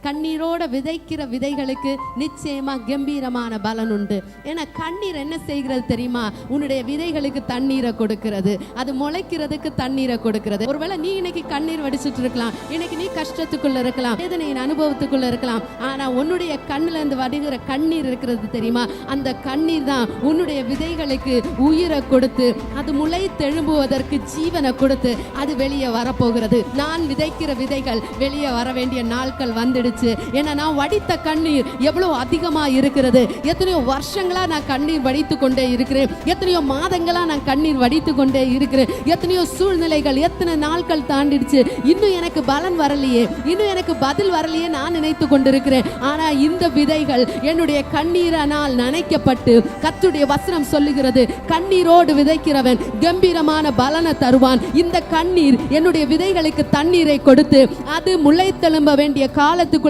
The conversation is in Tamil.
கண்ணீரோட விதைக்கிற விதைகளுக்கு நிச்சயமா கம்பீரமான பலன் உண்டு. ஏன்னா கண்ணீர் என்ன செய்கிறது தெரியுமா? உன்னுடைய விதைகளுக்கு தண்ணீரை கொடுக்கிறது, அது முளைக்கிறதுக்கு தண்ணீரை கொடுக்கிறது. ஒருவேளை நீ இன்னைக்கு கண்ணீர் வடிச்சிட்டு இருக்கலாம், இன்னைக்கு நீ கஷ்டத்துக்குள்ள இருக்கலாம், வேதனையின் அனுபவத்துக்குள்ள இருக்கலாம். ஆனா உன்னுடைய கண்ணுல இருந்து வடிகிற கண்ணீர் இருக்கிறது தெரியுமா? அந்த கண்ணீர் தான் உன்னுடைய விதைகளுக்கு உயிரை கொடுத்து அது முளை தெழும்புவதற்கு ஜீவனை கொடுத்து அது வெளியே வரப்போகிறது. நான் விதைக்கிற விதைகள் வெளியே வர வேண்டிய நாட்கள் வந்துடுச்சு. ஏன்னா நான் வடித்த கண்ணீர் எவ்வளவு அதிகமா இருக்கிறது. எத்தனையோ வருஷங்களா நான் கண்ணீர் வடித்து கொண்டே இருக்கிறேன், எத்தனையோ மாதங்களா நான் கண்ணீர் வடித்து கொண்டே இருக்கிறேன். எத்தனையோ சூழ்நிலைகள், எத்தனை நாட்கள் தாண்டிடுச்சு, இன்னும் எனக்கு பலன் வரலையே, இன்னும் எனக்கு பதில் வரலையே நான் நினைத்து கொண்டிருக்கிறேன். ஆனா இந்த விதைகள் என்னுடைய கண்ணீரானால் நனைக்கப்பட்டு கர்த்தருடைய வசனம் சொல்லுகிறது, கண்ணீரோடு விதைக்கிறவன் கம்பீரமான பலனை தருவான். இந்த கண்ணீர் என்னுடைய விதைகளுக்கு தண்ணீரை கொடுத்து அது முளைத்தெழும்ப வேண்டிய காலத்துக்கு